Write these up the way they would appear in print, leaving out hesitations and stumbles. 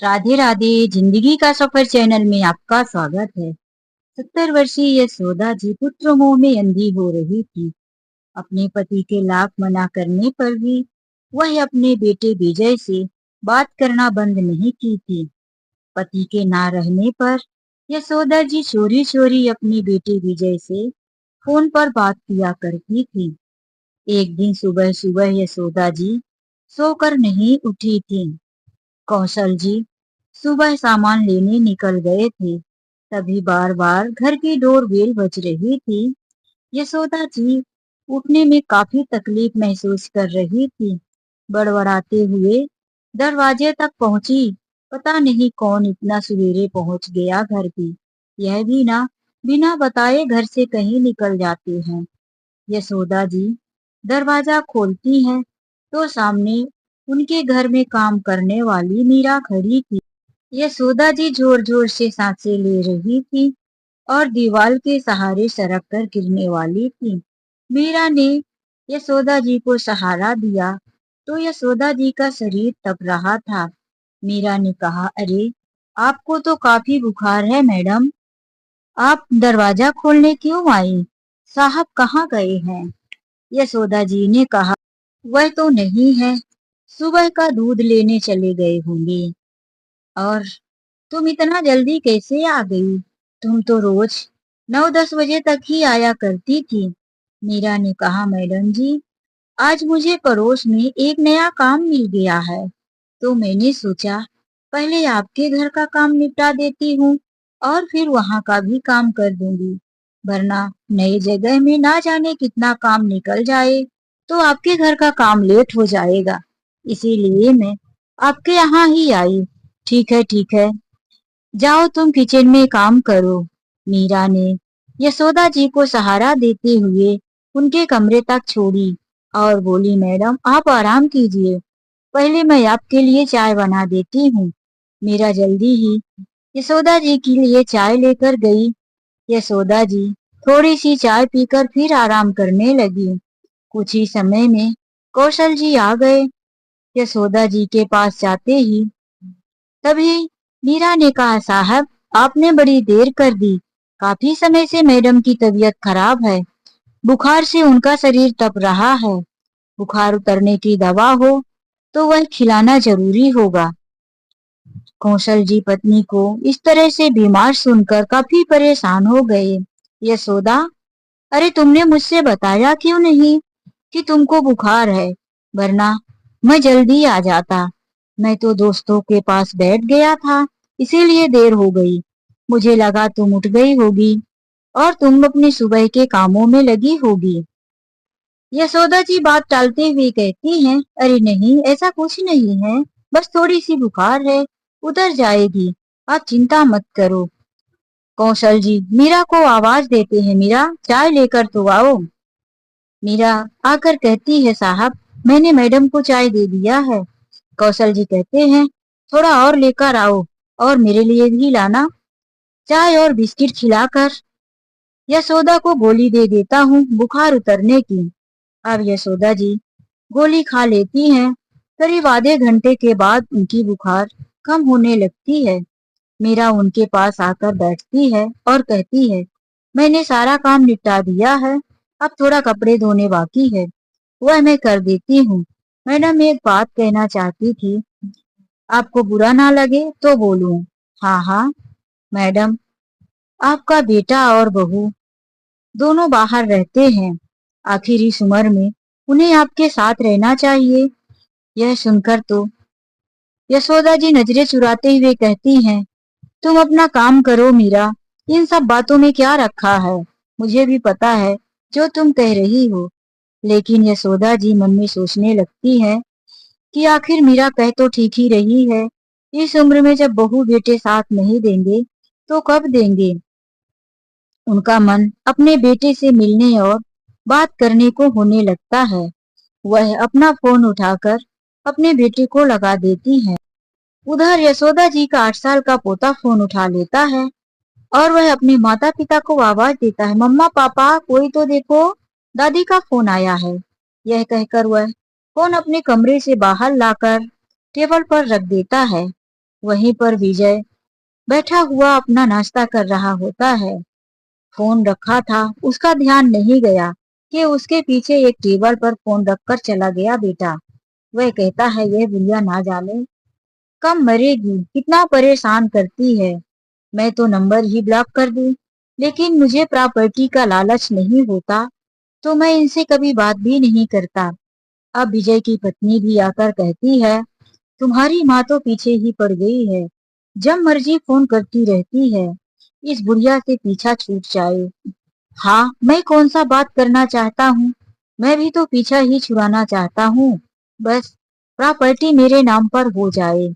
राधे राधे। जिंदगी का सफर चैनल में आपका स्वागत है। 70 वर्षीय यशोदा जी पुत्र मोह में अंधी हो रही थी। अपने पति के लाख मना करने पर भी वह अपने बेटे विजय से बात करना बंद नहीं की थी। पति के ना रहने पर यशोदा जी चोरी चोरी अपने बेटे विजय से फोन पर बात किया करती थी। एक दिन सुबह सुबह यशोदा जी सोकर नहीं उठी थी। कौशल जी सुबह सामान लेने निकल गए थे। तभी बार बार घर की डोर बेल बज रही थी। यशोदा जी उठने में काफी तकलीफ महसूस कर रही थी। बड़बड़ाते हुए दरवाजे तक पहुंची। पता नहीं कौन इतना सवेरे पहुंच गया घर पे। यह भी ना बिना बताए घर से कहीं निकल जाते हैं। यशोदा जी दरवाजा खोलती हैं तो सामने उनके घर में काम करने वाली मीरा खड़ी थी। यशोदा जी जोर जोर से सांसें ले रही थी और दीवार के सहारे सरक कर गिरने वाली थी। मीरा ने यशोदा जी को सहारा दिया तो यशोदा जी का शरीर तप रहा था। मीरा ने कहा, अरे आपको तो काफी बुखार है मैडम, आप दरवाजा खोलने क्यों आई? साहब कहाँ गए हैं? यशोदा जी ने कहा, वह तो नहीं है, सुबह का दूध लेने चले गए होंगे। और तुम इतना जल्दी कैसे आ गई? तुम तो रोज 9-10 बजे तक ही आया करती थी। मीरा ने कहा, मैडम जी आज मुझे पड़ोस में एक नया काम मिल गया है, तो मैंने सोचा पहले आपके घर का काम निपटा देती हूँ और फिर वहाँ का भी काम कर दूंगी, वरना नई जगह में ना जाने कितना काम निकल जाए तो आपके घर का काम लेट हो जाएगा। इसीलिए मैं आपके यहाँ ही आई। ठीक है ठीक है, जाओ तुम किचन में काम करो। मीरा ने यशोदा जी को सहारा देते हुए उनके कमरे तक छोड़ी और बोली, मैडम आप आराम कीजिए, पहले मैं आपके लिए चाय बना देती हूँ। मीरा जल्दी ही यशोदा जी के लिए चाय लेकर गई। यशोदा जी थोड़ी सी चाय पीकर फिर आराम करने लगी। कुछ ही समय में कौशल जी आ गए। यशोदा जी के पास जाते ही तभी मीरा ने कहा, साहब आपने बड़ी देर कर दी, काफी समय से मैडम की तबीयत खराब है, बुखार से उनका शरीर तप रहा है। बुखार उतरने की दवा हो तो वह खिलाना जरूरी होगा। कौशल जी पत्नी को इस तरह से बीमार सुनकर काफी परेशान हो गए। यशोदा, अरे तुमने मुझसे बताया क्यों नहीं कि तुमको बुखार है, वरना मैं जल्दी आ जाता। मैं तो दोस्तों के पास बैठ गया था, इसीलिए देर हो गई। मुझे लगा तुम उठ गई होगी और तुम अपने सुबह के कामों में लगी होगी। यशोदा जी बात टालते हुए कहती हैं, अरे नहीं ऐसा कुछ नहीं है, बस थोड़ी सी बुखार है, उतर जाएगी, आप चिंता मत करो। कौशल जी मीरा को आवाज देते हैं, मीरा चाय लेकर तो आओ। मीरा आकर कहती है, साहब मैंने मैडम को चाय दे दिया है। कौशल जी कहते हैं, थोड़ा और लेकर आओ और मेरे लिए भी लाना। चाय और बिस्किट खिलाकर यशोदा को गोली दे देता हूँ बुखार उतरने की। अब यशोदा जी गोली खा लेती हैं। करीब आधे घंटे के बाद उनकी बुखार कम होने लगती है। मीरा उनके पास आकर बैठती है और कहती है, मैंने सारा काम निपटा दिया है, अब थोड़ा कपड़े धोने बाकी है, वह मैं कर देती हूँ। मैडम एक बात कहना चाहती थी, आपको बुरा ना लगे तो बोलूं? हाँ हाँ मैडम, आपका बेटा और बहू दोनों बाहर रहते हैं, आखिर इस उम्र में उन्हें आपके साथ रहना चाहिए। यह सुनकर तो यशोदा जी नजरें चुराते हुए कहती हैं, तुम अपना काम करो मीरा, इन सब बातों में क्या रखा है, मुझे भी पता है जो तुम कह रही हो। लेकिन यशोदा जी मन में सोचने लगती है कि आखिर मीरा कह तो ठीक ही रही है, इस उम्र में जब बहू बेटे साथ नहीं देंगे तो कब देंगे। उनका मन अपने बेटे से मिलने और बात करने को होने लगता है। वह अपना फोन उठाकर अपने बेटे को लगा देती है। उधर यशोदा जी का 8 साल का पोता फोन उठा लेता है और वह अपने माता पिता को आवाज देता है, मम्मा पापा कोई तो देखो, दादी का फोन आया है। यह कहकर वह फोन अपने कमरे से बाहर लाकर टेबल पर रख देता है। वहीं पर विजय बैठा हुआ अपना नाश्ता कर रहा होता है। फोन रखा था, उसका ध्यान नहीं गया कि उसके पीछे एक टेबल पर फोन रखकर चला गया बेटा। वह कहता है, यह बुढ़िया ना जाने कब मरेगी, कितना परेशान करती है। मैं तो नंबर ही ब्लॉक कर दूं, लेकिन मुझे प्रॉपर्टी का लालच नहीं होता तो मैं इनसे कभी बात भी नहीं करता। अब विजय की पत्नी भी आकर कहती है, तुम्हारी माँ तो पीछे ही पड़ गई है, जब मर्जी फोन करती रहती है, इस बुढ़िया से पीछा छूट जाए। हाँ, मैं कौन सा बात करना चाहता हूँ, मैं भी तो पीछा ही छुड़ाना चाहता हूँ। बस प्रॉपर्टी मेरे नाम पर हो जाए,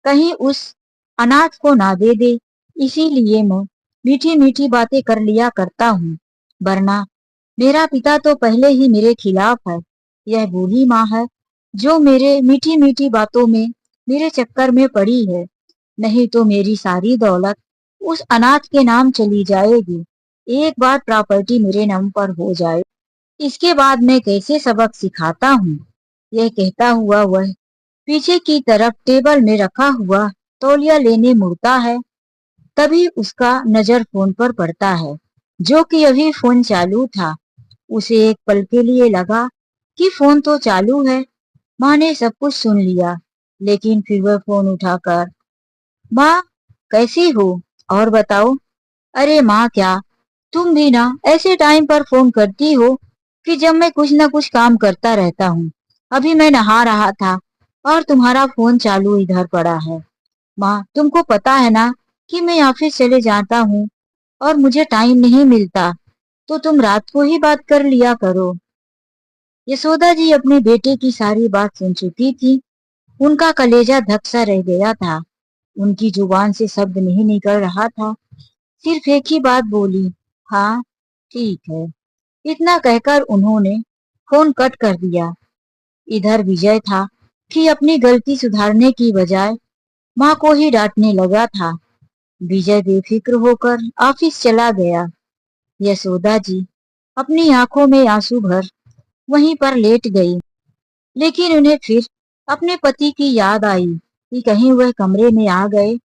कहीं उस अनाथ को ना दे दे, इसीलिए मैं मीठी मीठी बातें कर लिया करता हूँ। वरना मेरा पिता तो पहले ही मेरे खिलाफ है। यह बूढ़ी माँ है जो मेरे मीठी मीठी बातों में मेरे चक्कर में पड़ी है, नहीं तो मेरी सारी दौलत उस अनाथ के नाम चली जाएगी। एक बार प्रॉपर्टी मेरे नाम पर हो जाए, इसके बाद मैं कैसे सबक सिखाता हूँ। यह कहता हुआ वह पीछे की तरफ टेबल में रखा हुआ तौलिया लेने मुड़ता है। तभी उसका नजर फोन पर पड़ता है, जो कि अभी फोन चालू था। उसे एक पल के लिए लगा कि फोन तो चालू है, माँ ने सब कुछ सुन लिया। लेकिन फिर वह फोन उठाकर, माँ कैसी हो, और बताओ। अरे माँ क्या, तुम भी ना ऐसे टाइम पर फोन करती हो कि जब मैं कुछ ना कुछ काम करता रहता हूँ। अभी मैं नहा रहा था और तुम्हारा फोन चालू इधर पड़ा है। माँ तुमको पता है ना कि मैं ऑफिस चले जाता हूँ और मुझे टाइम नहीं मिलता, तो तुम रात को ही बात कर लिया करो। यशोदा जी अपने बेटे की सारी बात सुन चुकी थी। उनका कलेजा धक सा रह गया था। उनकी जुबान से शब्द नहीं निकल रहा था, सिर्फ एक ही बात बोली, हाँ ठीक है। इतना कहकर उन्होंने फोन कट कर दिया। इधर विजय था कि अपनी गलती सुधारने की बजाय माँ को ही डांटने लगा था। विजय बेफिक्र होकर ऑफिस चला गया। यशोदा जी अपनी आंखों में आंसू भर वहीं पर लेट गई। लेकिन उन्हें फिर अपने पति की याद आई कि कहीं वह कमरे में आ गए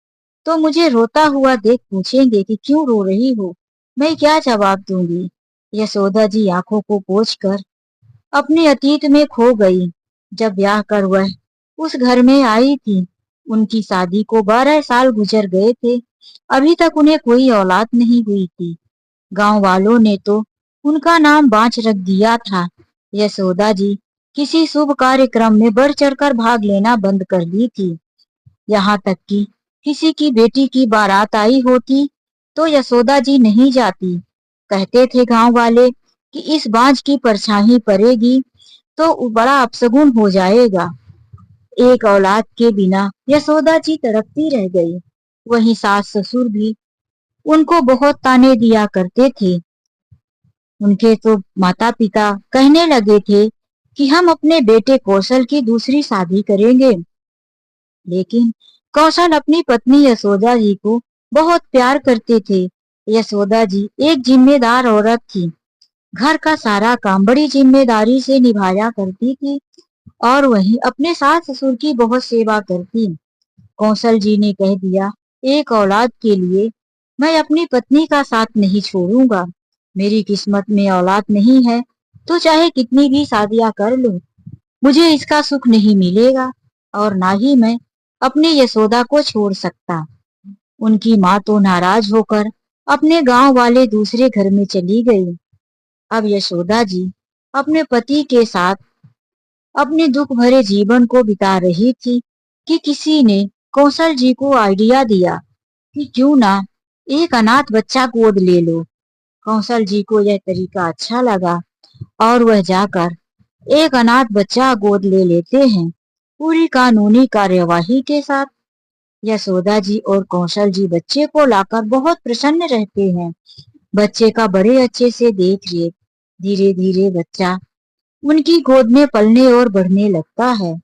तो मुझे रोता हुआ देख पूछेंगे कि क्यों रो रही हो, मैं क्या जवाब दूंगी। यशोदा जी आंखों को पोंछकर अपने अतीत में खो गई। जब ब्याह कर वह उस घर में आई थी, उनकी शादी को 12 साल गुजर गए थे। अभी तक उन्हें कोई औलाद नहीं हुई थी। गांव वालों ने तो उनका नाम बांच रख दिया था। यशोदा जी किसी शुभ कार्यक्रम में बढ़ चढ़कर भाग लेना बंद कर दी थी। यहाँ तक कि किसी की बेटी की बारात आई होती तो यशोदा जी नहीं जाती। कहते थे गांव वाले कि इस बांझ की परछाई पड़ेगी तो बड़ा अपशगुन हो जाएगा। एक औलाद के बिना यशोदा जी तड़पती रह गई। वहीं सास ससुर भी उनको बहुत ताने दिया करते थे। उनके तो माता पिता कहने लगे थे कि हम अपने बेटे कौशल की दूसरी शादी करेंगे। लेकिन कौशल अपनी पत्नी यशोदा जी को बहुत प्यार करते थे। यशोदा जी एक जिम्मेदार औरत थी, घर का सारा काम बड़ी जिम्मेदारी से निभाया करती थी और वहीं अपने सास ससुर की बहुत सेवा करती। कौशल जी ने कह दिया, एक औलाद के लिए मैं अपनी पत्नी का साथ नहीं छोड़ूंगा। मेरी किस्मत में औलाद नहीं है तो चाहे कितनी भी शादियां कर लूं, मुझे इसका सुख नहीं मिलेगा और ना ही मैं अपनी यशोदा को छोड़ सकता। उनकी माँ तो नाराज होकर अपने गांव वाले दूसरे घर में चली गई। अब यशोदा जी अपने पति के साथ अपने दुख भरे जीवन को बिता रही थी कि किसी ने कौशल जी को आइडिया दिया कि क्यों ना एक अनाथ बच्चा गोद ले लो। कौशल जी को यह तरीका अच्छा लगा और वह जाकर एक अनाथ बच्चा गोद ले लेते हैं, पूरी कानूनी कार्यवाही के साथ। यशोदा जी और कौशल जी बच्चे को लाकर बहुत प्रसन्न रहते हैं। बच्चे का बड़े अच्छे से देख रेख, धीरे धीरे बच्चा उनकी गोद में पलने और बढ़ने लगता है।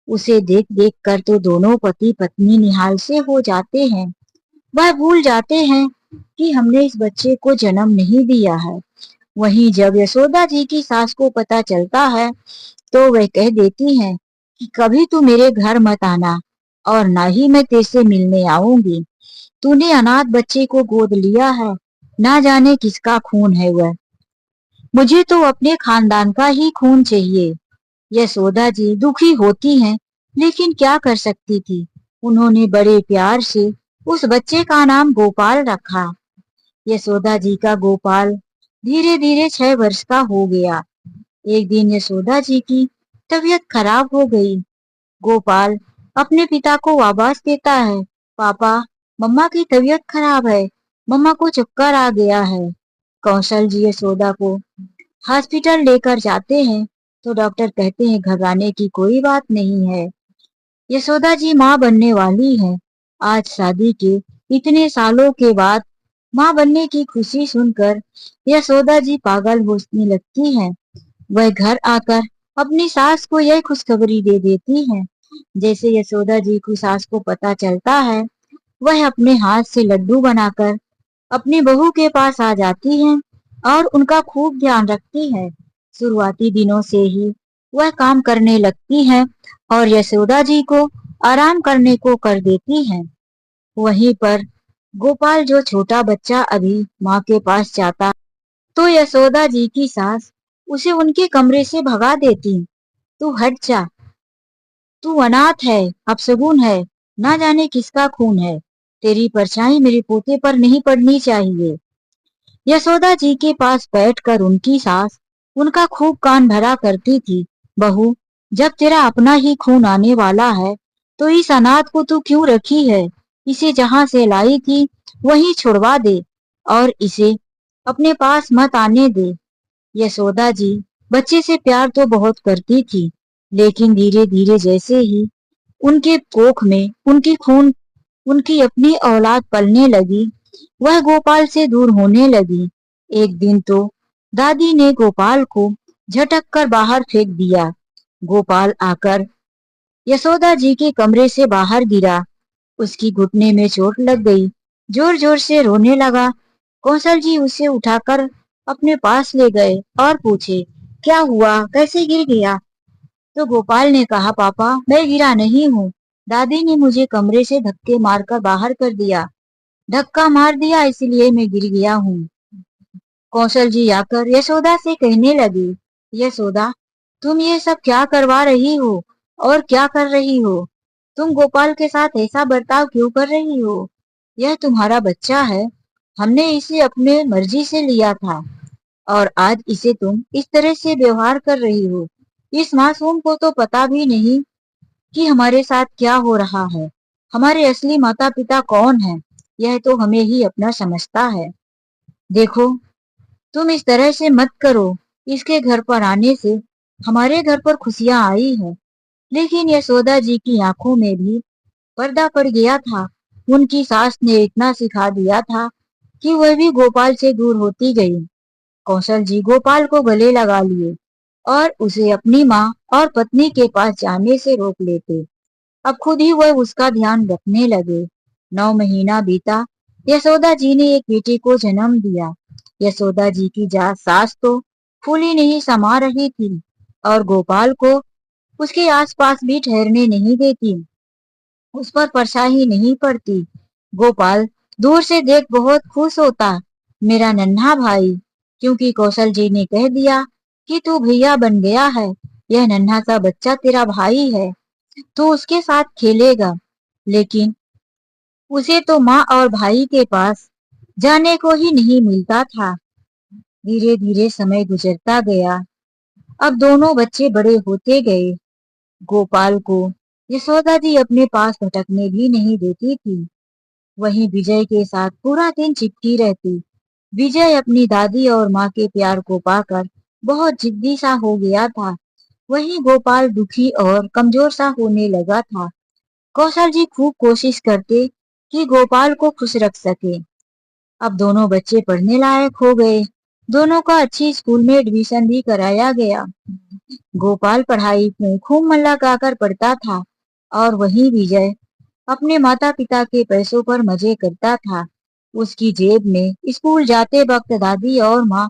उसे देख देख कर तो दोनों पति पत्नी निहाल से हो जाते हैं। वह भूल जाते हैं कि हमने इस बच्चे को जन्म नहीं दिया है। वहीं जब यशोदा जी की सास को पता चलता है तो वह कह देती हैं कि कभी तू मेरे घर मत आना, और ना ही मैं तेरे मिलने आऊंगी। तूने अनाथ बच्चे को गोद लिया है, ना जाने किसका खून है वह। मुझे तो अपने खानदान का ही खून चाहिए। यशोदा जी दुखी होती हैं, लेकिन क्या कर सकती थी। उन्होंने बड़े प्यार से उस बच्चे का नाम गोपाल रखा। यशोदा जी का गोपाल धीरे धीरे 6 वर्ष का हो गया। एक दिन यशोदा जी की तबीयत खराब हो गई। गोपाल अपने पिता को आवाज देता है, पापा, मम्मा की तबीयत खराब है, मम्मा को चक्कर आ गया है। कौशल जी यशोदा को हॉस्पिटल लेकर जाते हैं तो डॉक्टर कहते हैं घबराने की कोई बात नहीं है। यशोदा जी माँ बनने वाली है। आज शादी के इतने सालों के बाद माँ बनने की खुशी सुनकर यशोदा जी पागल होने लगती हैं। वह घर आकर अपनी सास को यह खुशखबरी दे देती है। जैसे यशोदा जी को सास को पता चलता है, वह अपने हाथ से लड्डू बनाकर अपनी बहू के पास आ जाती है और उनका खूब ध्यान रखती है। शुरुआती दिनों से ही वह काम करने लगती है और यशोदा जी को आराम करने को कर देती है। वहीं पर गोपाल जो छोटा बच्चा अभी माँ के पास जाता तो यशोदा जी की सास उसे उनके कमरे से भगा देती। तू हट जा, तू अनाथ है, अपशगुन है, ना जाने किसका खून है। तेरी परछाई मेरे पोते पर नहीं पड़नी चाहिए। यशोदा जी के पास बैठकर उनकी सास उनका खूब कान भरा करती थी। बहू, जब तेरा अपना ही खून आने वाला है तो इस अनाथ को तू क्यों रखी है। इसे जहां से लाई थी वहीं छुड़वा दे और इसे अपने पास मत आने दे। यशोदा जी बच्चे से प्यार तो बहुत करती थी, लेकिन धीरे धीरे जैसे ही उनके कोख में उनकी अपनी औलाद पलने लगी, वह गोपाल से दूर होने लगी। एक दिन तो दादी ने गोपाल को झटक कर बाहर फेंक दिया। गोपाल आकर यशोदा जी के कमरे से बाहर गिरा। उसकी घुटने में चोट लग गई। जोर जोर से रोने लगा। कौशल जी उसे उठाकर अपने पास ले गए और पूछे, क्या हुआ, कैसे गिर गया। तो गोपाल ने कहा, पापा, मैं गिरा नहीं हूँ। दादी ने मुझे कमरे से धक्के मारकर बाहर कर दिया। धक्का मार दिया इसलिए मैं गिर गया हूँ। कौशल जी आकर यशोदा से कहने लगी, यशोदा, तुम ये सब क्या करवा रही हो और क्या कर रही हो। तुम गोपाल के साथ ऐसा बर्ताव क्यों कर रही हो। यह तुम्हारा बच्चा है। हमने इसे अपने मर्जी से लिया था और आज इसे तुम इस तरह से व्यवहार कर रही हो। इस मासूम को तो पता भी नहीं कि हमारे साथ क्या हो रहा है। हमारे असली माता पिता कौन है, यह तो हमें ही अपना समझता है। देखो, तुम इस तरह से मत करो। इसके घर पर आने से हमारे घर पर खुशियां आई है। लेकिन यशोदा जी की आंखों में भी पर्दा पड़ गया था। उनकी सास ने इतना सिखा दिया था कि वह भी गोपाल से दूर होती गई। कौशल जी गोपाल को गले लगा लिए और उसे अपनी माँ और पत्नी के पास जाने से रोक लेते। अब खुद ही वह उसका ध्यान रखने लगे। 9 महीना बीता। यशोदा जी ने एक बेटे को जन्म दिया। यशोदा जी की सास तो फूली नहीं समा रही थी और गोपाल को उसके आसपास भी ठहरने नहीं देती। उस पर परछाई नहीं पड़ती। गोपाल दूर से देख बहुत खुश होता, मेरा नन्हा भाई, क्योंकि कौशल जी ने कह दिया कि तू भैया बन गया है। यह नन्हा सा बच्चा तेरा भाई है, तू उसके साथ खेलेगा। लेकिन उसे तो माँ और भाई के पास जाने को ही नहीं मिलता था। धीरे धीरे समय गुजरता गया। अब दोनों बच्चे बड़े होते गए। गोपाल को यशोदा जी अपने पास भटकने भी नहीं देती थी। वहीं विजय के साथ पूरा दिन चिपकी रहती। विजय अपनी दादी और माँ के प्यार को पाकर बहुत जिद्दी सा हो गया था। वहीं गोपाल दुखी और कमजोर सा होने लगा था। कौशल जी खूब कोशिश करते कि गोपाल को खुश रख सके। अब दोनों बच्चे पढ़ने लायक हो गए। दोनों का अच्छी स्कूल में एडमिशन भी कराया गया। गोपाल पढ़ाई में खूब मन लगाकर पढ़ता था और वहीं विजय अपने माता पिता के पैसों पर मजे करता था। उसकी जेब में स्कूल जाते वक्त दादी और माँ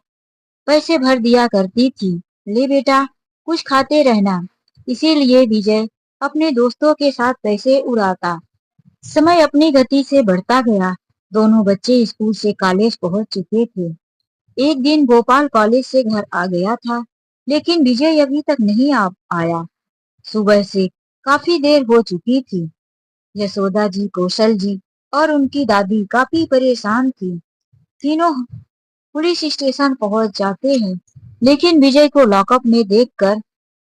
पैसे भर दिया करती थी, ले बेटा, कुछ खाते रहना। इसीलिए विजय अपने दोस्तों के साथ पैसे उड़ाता। समय अपनी गति से बढ़ता गया। दोनों बच्चे स्कूल से कॉलेज पहुंच चुके थे। एक दिन गोपाल कॉलेज से घर आ गया था, लेकिन विजय अभी तक नहीं आया। सुबह से काफी देर हो चुकी थी। यशोदा जी, कौशल जी और उनकी दादी काफी परेशान थी। तीनों पुलिस स्टेशन पहुंच जाते हैं, लेकिन विजय को लॉकअप में देखकर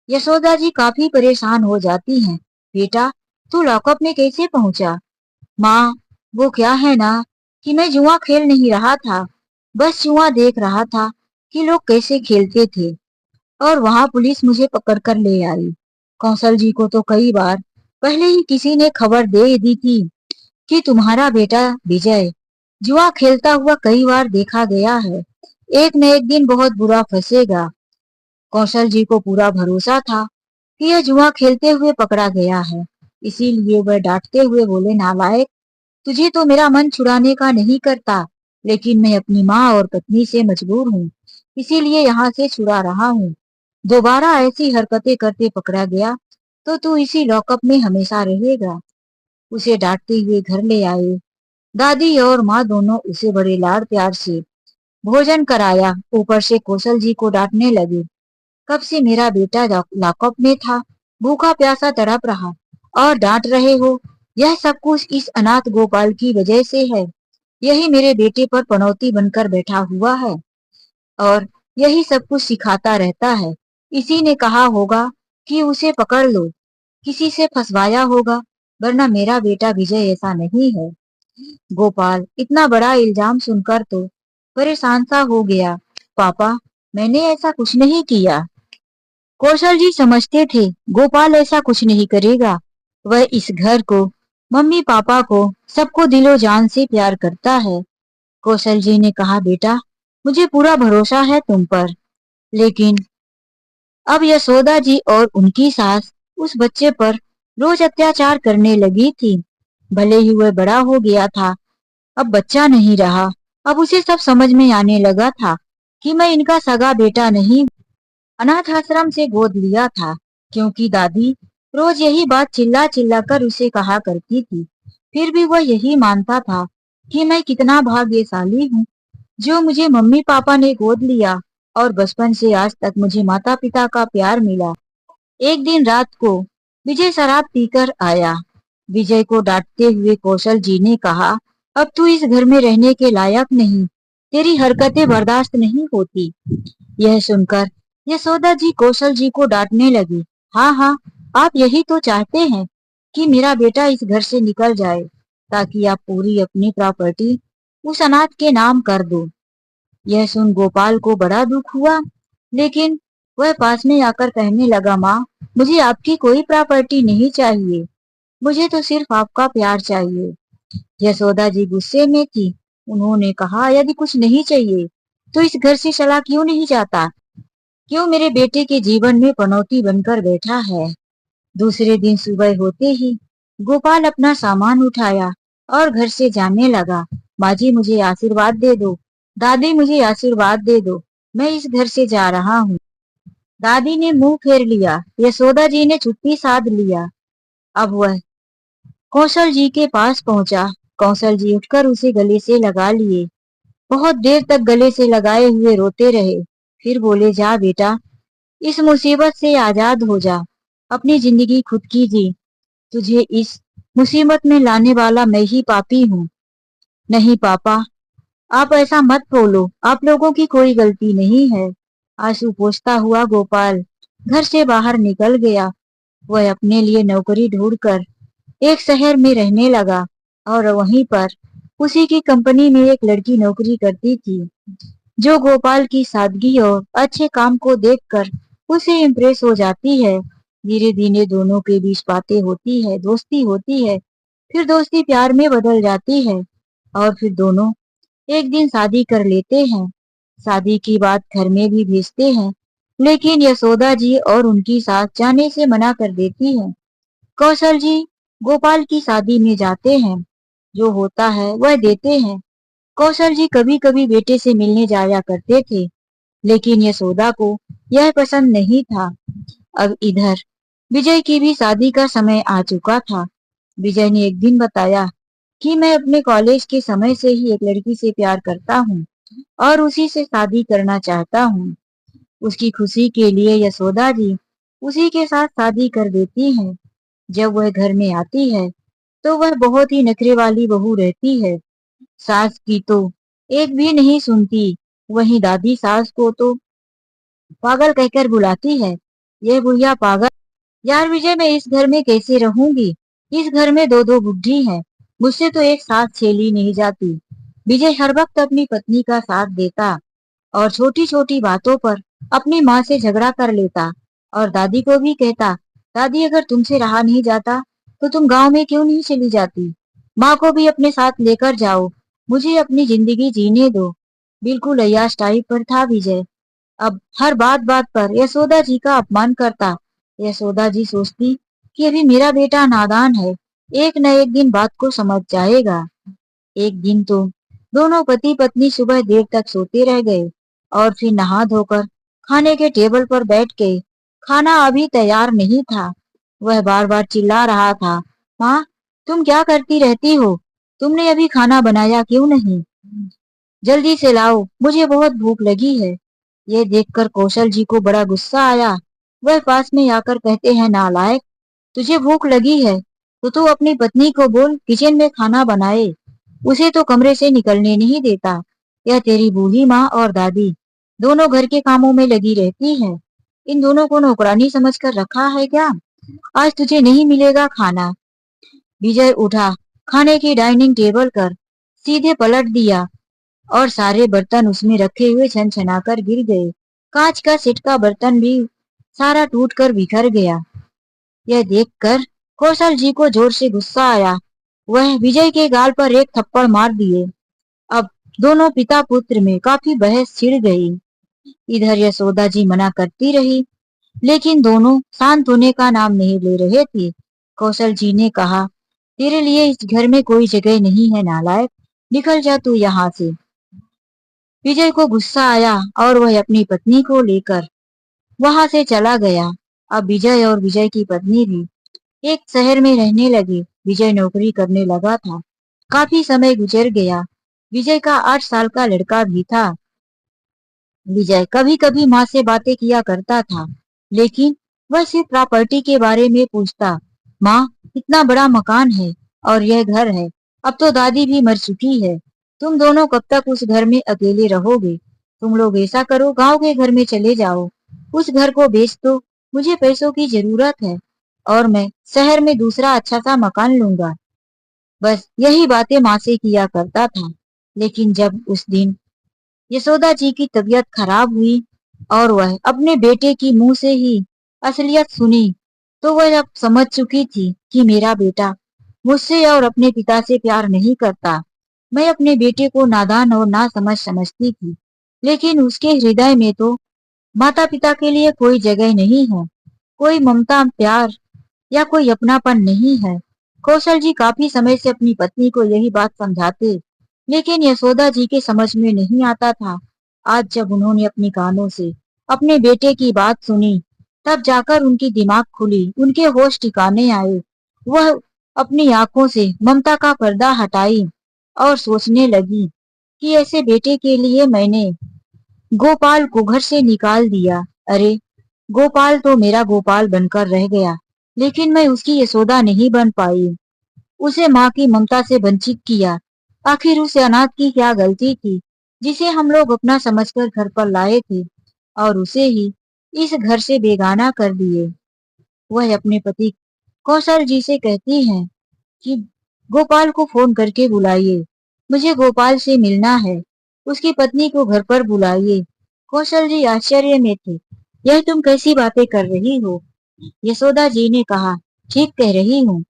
यशोदा जी काफी परेशान हो जाती हैं। बेटा, तू लॉकअप में कैसे पहुंचा? माँ, वो क्या है ना कि मैं जुआ खेल नहीं रहा था, बस जुआ देख रहा था कि लोग कैसे खेलते थे, और वहां पुलिस मुझे पकड़ कर ले आई। कौशल जी को तो कई बार पहले ही किसी ने खबर दे दी थी कि तुम्हारा बेटा विजय जुआ खेलता हुआ कई बार देखा गया है, एक न एक दिन बहुत बुरा फंसेगा। कौशल जी को पूरा भरोसा था कि यह जुआ खेलते हुए पकड़ा गया है, इसीलिए वह डांटते हुए बोले, नालायक, तुझे तो मेरा मन छुड़ाने का नहीं करता, लेकिन मैं अपनी माँ और पत्नी से मजबूर हूँ, इसीलिए यहाँ से छुड़ा रहा हूँ। दोबारा ऐसी हरकतें करते पकड़ा गया तो तू इसी लॉकअप में हमेशा रहेगा। उसे डांटते हुए घर ले आए। दादी और माँ दोनों उसे बड़े लाड़ प्यार से भोजन कराया, ऊपर से कौशल जी को डांटने लगे। कब से मेरा बेटा लॉकअप में था, भूखा प्यासा तड़प रहा, और डांट रहे हो? यह सब कुछ इस अनाथ गोपाल की वजह से है। यही मेरे बेटे पर पनौती बनकर बैठा हुआ है और यही सब कुछ सिखाता रहता है। इसी ने कहा होगा कि उसे पकड़ लो, किसी से फंसवाया होगा, वरना मेरा बेटा विजय ऐसा नहीं है। गोपाल इतना बड़ा इल्जाम सुनकर तो परेशान सा हो गया। पापा, मैंने ऐसा कुछ नहीं किया। कौशल जी समझते थे गोपाल ऐसा कुछ नहीं करेगा। वह इस घर को, मम्मी पापा को, सबको दिलो जान से प्यार करता है। कौशल जी ने कहा, बेटा, मुझे पूरा भरोसा है तुम पर, लेकिन अब यशोदा जी और उनकी सास उस बच्चे पर रोज अत्याचार करने लगी थी। भले ही वह बड़ा हो गया था, अब बच्चा नहीं रहा। अब उसे सब समझ में आने लगा था कि मैं इनका सगा बेटा नहीं, अनाथ आश्रम से गोद लिया था, क्योंकि दादी रोज यही बात चिल्ला चिल्ला कर उसे कहा करती थी। फिर भी वह यही मानता था कि मैं कितना भाग्यशाली हूँ जो मुझे मम्मी पापा ने गोद लिया और बचपन से आज तक मुझे माता पिता का प्यार मिला। एक दिन रात को विजय शराब पीकर आया। विजय को डांटते हुए कौशल जी ने कहा, अब तू इस घर में रहने के लायक नहीं, तेरी हरकतें बर्दाश्त नहीं होती। यह सुनकर यशोदा जी कौशल जी को डांटने लगी। हाँ हाँ, आप यही तो चाहते हैं कि मेरा बेटा इस घर से निकल जाए, ताकि आप पूरी अपनी प्रॉपर्टी उस अनाथ के नाम कर दो। यह सुन गोपाल को बड़ा दुख हुआ, लेकिन वह पास में आकर कहने लगा, माँ, मुझे आपकी कोई प्रॉपर्टी नहीं चाहिए, मुझे तो सिर्फ आपका प्यार चाहिए। यशोदा जी गुस्से में थी। उन्होंने कहा, यदि कुछ नहीं चाहिए तो इस घर से चला क्यों नहीं जाता? क्यों मेरे बेटे के जीवन में पनौती बनकर बैठा है? दूसरे दिन सुबह होते ही गोपाल अपना सामान उठाया और घर से जाने लगा। माँ जी, मुझे आशीर्वाद दे दो, दादी मुझे आशीर्वाद दे दो, मैं इस घर से जा रहा हूँ। दादी ने मुंह फेर लिया। यशोदा जी ने छुट्टी साध लिया। अब वह कौशल जी के पास पहुंचा। कौशल जी उठकर उसे गले से लगा लिए। बहुत देर तक गले से लगाए हुए रोते रहे। फिर बोले, जा बेटा, इस मुसीबत से आजाद हो जा, अपनी जिंदगी खुद की जी। तुझे इस मुसीबत में लाने वाला मैं ही पापी हूँ। नहीं पापा, आप ऐसा मत बोलो, आप लोगों की कोई गलती नहीं है। आंसू पोंछता हुआ गोपाल घर से बाहर निकल गया। वह अपने लिए नौकरी ढूंढकर एक शहर में रहने लगा, और वहीं पर उसी की कंपनी में एक लड़की नौकरी करती थी, जो गोपाल की सादगी और अच्छे काम को देखकर उसे इम्प्रेस हो जाती है। धीरे धीरे दोनों के बीच बातें होती है, दोस्ती होती है, फिर दोस्ती प्यार में बदल जाती है, और फिर दोनों एक दिन शादी कर लेते हैं। शादी की बात घर में भी भेजते हैं, लेकिन यशोदा जी और उनकी सास जाने से मना कर देती है। कौशल जी गोपाल की शादी में जाते हैं, जो होता है वह देते हैं। कौशल जी कभी कभी बेटे से मिलने जाया करते थे, लेकिन यशोदा को यह पसंद नहीं था। अब इधर विजय की भी शादी का समय आ चुका था। विजय ने एक दिन बताया कि मैं अपने कॉलेज के समय से ही एक लड़की से प्यार करता हूँ और उसी से शादी करना चाहता हूँ। उसकी खुशी के लिए यशोदा जी उसी के साथ शादी कर देती हैं। जब वह घर में आती है तो वह बहुत ही नखरे वाली बहू रहती है। सास की तो एक भी नहीं सुनती। वहीं दादी सास को तो पागल कहकर बुलाती है। यह बुढ़िया पागल। यार विजय, मैं इस घर में कैसे रहूंगी? इस घर में दो दो बुढ़ी हैं। मुझसे तो एक साथ छेली नहीं जाती। विजय हर वक्त अपनी पत्नी का साथ देता और छोटी छोटी बातों पर अपनी माँ से झगड़ा कर लेता और दादी को भी कहता, दादी अगर तुमसे रहा नहीं जाता तो तुम गांव में क्यों नहीं चली जाती? माँ को भी अपने साथ लेकर जाओ, मुझे अपनी जिंदगी जीने दो। बिल्कुल अय्याश टाइप पर था विजय। अब हर बात बात पर यशोदा जी का अपमान करता। यशोदा जी सोचती कि अभी मेरा बेटा नादान है, एक न एक दिन बात को समझ जाएगा। एक दिन तो दोनों पति पत्नी सुबह देर तक सोते रह गए और फिर नहा धोकर खाने के टेबल पर बैठ गए। खाना अभी तैयार नहीं था। वह बार बार चिल्ला रहा था, माँ तुम क्या करती रहती हो? तुमने अभी खाना बनाया क्यों नहीं? जल्दी से लाओ, मुझे बहुत भूख लगी है। यह देखकर कौशल जी को बड़ा गुस्सा आया। वह पास में आकर कहते हैं, नालायक, तुझे भूख लगी है तो तू अपनी पत्नी को बोल किचन में खाना बनाए। उसे तो कमरे से निकलने नहीं देता। यह तेरी बूढ़ी माँ और दादी दोनों घर के कामों में लगी रहती है। इन दोनों को नौकरानी समझकर रखा है क्या? आज तुझे नहीं मिलेगा खाना। विजय उठा, खाने की डाइनिंग टेबल कर सीधे पलट दिया और सारे बर्तन उसमें रखे हुए छनछनाकर गिर गए। कांच का सेट का बर्तन भी सारा टूटकर बिखर गया। यह देखकर कौशल जी को जोर से गुस्सा आया। वह विजय के गाल पर एक थप्पड़ मार दिए। अब दोनों पिता पुत्र में काफी बहस छिड़ गई। इधर यशोदा जी मना करती रही, लेकिन दोनों शांत होने का नाम नहीं ले रहे थे। कौशल जी ने कहा, तेरे लिए इस घर में कोई जगह नहीं है नालायक, निकल जा तू यहाँ से। विजय को गुस्सा आया और वह अपनी पत्नी को लेकर वहां से चला गया। अब विजय और विजय की पत्नी भी एक शहर में रहने लगे। विजय नौकरी करने लगा था। काफी समय गुजर गया। विजय का 8 साल का लड़का भी था। विजय कभी कभी माँ से बातें किया करता था, लेकिन वह सिर्फ प्रॉपर्टी के बारे में पूछता। माँ, इतना बड़ा मकान है और यह घर है। अब तो दादी भी मर चुकी है। तुम दोनों कब तक उस घर में अकेले रहोगे? तुम लोग ऐसा करो, गांव के घर में चले जाओ। उस घर को बेच दो, मुझे पैसों की जरूरत है और मैं शहर में दूसरा अच्छा सा मकान लूंगा। बस यही बातें माँ से किया करता था। लेकिन जब उस दिन यशोदा जी की तबीयत खराब हुई और वह अपने बेटे की मुंह से ही असलियत सुनी, तो वह अब समझ चुकी थी कि मेरा बेटा मुझसे और अपने पिता से प्यार नहीं करता। मैं अपने बेटे को नादान और नासमझ समझती थी, लेकिन उसके हृदय में तो माता पिता के लिए कोई जगह नहीं है, कोई ममता प्यार या कोई अपनापन नहीं है। कौशल जी काफी समय से अपनी पत्नी को यही बात समझाते, लेकिन यशोदा जी के समझ में नहीं आता था। आज जब उन्होंने अपनी कानों से अपने बेटे की बात सुनी, तब जाकर उनकी दिमाग खुली, उनके होश ठिकाने आए। वह अपनी आंखों से ममता का पर्दा हटाई और सोचने लगी कि ऐसे बेटे के लिए मैंने गोपाल को घर से निकाल दिया। अरे, गोपाल तो मेरा गोपाल बनकर रह गया, लेकिन मैं उसकी यशोदा नहीं बन पाई। उसे माँ की ममता से वंचित किया। आखिर उस अनाथ की क्या गलती थी, जिसे हम लोग अपना समझकर घर पर लाए थे और उसे ही इस घर से बेगाना कर दिए। वह अपने पति कौशल जी से कहती हैं कि गोपाल को फोन करके बुलाइए, मुझे गोपाल से मिलना है। उसकी पत्नी को घर पर बुलाइए। कौशल जी आश्चर्य में थे। यह तुम कैसी बातें कर रही हो? यशोदा जी ने कहा, ठीक कह रही हूँ।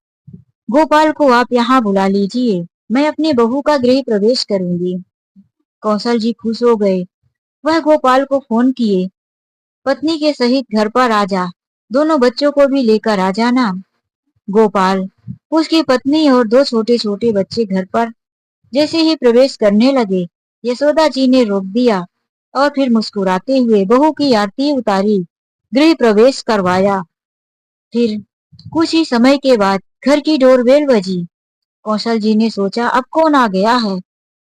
गोपाल को आप यहाँ बुला लीजिए, मैं अपनी बहू का गृह प्रवेश करूंगी। कौशल जी खुश हो गए। वह गोपाल को फोन किए, पत्नी के सहित घर पर आ जा, दोनों बच्चों को भी लेकर आ जाना। गोपाल, उसकी पत्नी और दो छोटे छोटे बच्चे घर पर जैसे ही प्रवेश करने लगे, यशोदा जी ने रोक दिया और फिर मुस्कुराते हुए बहू की आरती उतारी, गृह प्रवेश करवाया। फिर कुछ ही समय के बाद घर की डोरबेल बजी। कौशल जी ने सोचा अब कौन आ गया है।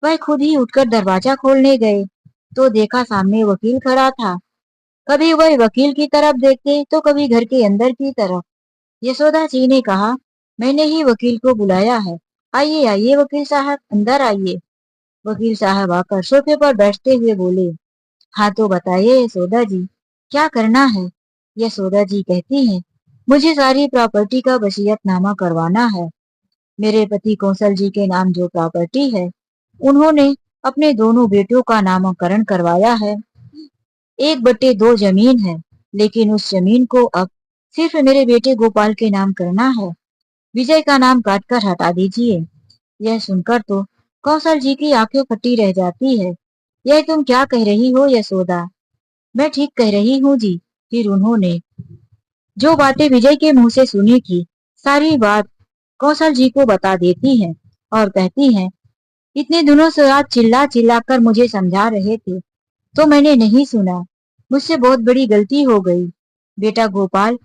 वह खुद ही उठकर दरवाजा खोलने गए तो देखा सामने वकील खड़ा था। कभी वह वकील की तरफ देखते तो कभी घर के अंदर की तरफ। यशोदा जी ने कहा, मैंने ही वकील को बुलाया है। आइए आइए वकील साहब, अंदर आइए। वकील साहब आकर सोफे पर बैठते हुए बोले, हाँ तो बताइए यशोदा जी, क्या करना है। यशोदा जी कहती हैं, मुझे सारी प्रॉपर्टी का वसीयतनामा करवाना है। मेरे पति कौशल जी के नाम जो प्रॉपर्टी है, उन्होंने अपने दोनों बेटों का नामकरण करवाया है। 1/2 जमीन है, लेकिन उस जमीन को अब सिर्फ मेरे बेटे गोपाल के नाम करना है। विजय का नाम काटकर हटा दीजिए। यह सुनकर तो कौशल जी की आंखें फटी रह जाती है। यह तुम क्या कह रही हो यशोदा? मैं ठीक कह रही हूँ जी। फिर उन्होंने जो बातें विजय के मुंह से सुनी थी, सारी बात कौशल जी को बता देती हैं और कहती हैं, इतने दिनों से आप चिल्ला चिल्ला कर मुझे समझा रहे थे तो मैंने नहीं सुना। मुझसे बहुत बड़ी गलती हो गई। बेटा गोपाल,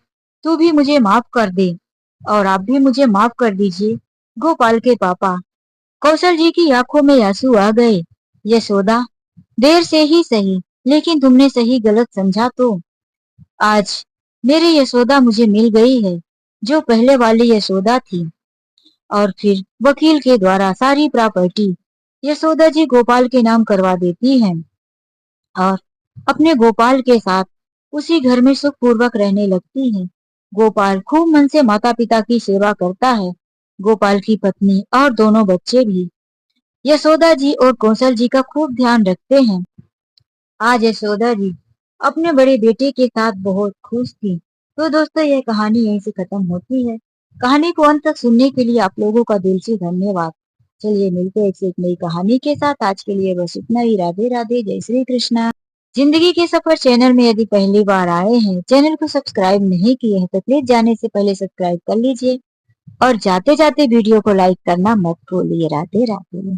तू भी मुझे माफ कर दे और आप भी मुझे माफ कर दीजिए। गोपाल के पापा। कौशल जी की आंखों में आंसू आ गए। यशोदा, देर से ही सही, लेकिन तुमने सही गलत समझा तो आज मेरी यशोदा मुझे मिल गई है, जो पहले वाली यशोदा थी। और फिर वकील के द्वारा सारी प्रॉपर्टी यशोदा जी गोपाल के नाम करवा देती हैं और अपने गोपाल के साथ उसी घर में सुख पूर्वक रहने लगती हैं। गोपाल खूब मन से माता पिता की सेवा करता है। गोपाल की पत्नी और दोनों बच्चे भी यशोदा जी और कौशल जी का खूब ध्यान रखते हैं। आज यशोदा जी अपने बड़े बेटे के साथ बहुत खुश थी। तो दोस्तों, यह कहानी यहीं से खत्म होती है। कहानी को अंत तक सुनने के लिए आप लोगों का दिल से धन्यवाद। चलिए मिलते हैं एक से एक नई कहानी के साथ। आज के लिए बस इतना ही। राधे राधे, जय श्री कृष्णा। जिंदगी के सफर चैनल में यदि पहली बार आए हैं, चैनल को सब्सक्राइब नहीं किए हैं तो प्लीज जाने से पहले सब्सक्राइब कर लीजिए और जाते जाते वीडियो को लाइक करना मत भूलिए। राधे राधे।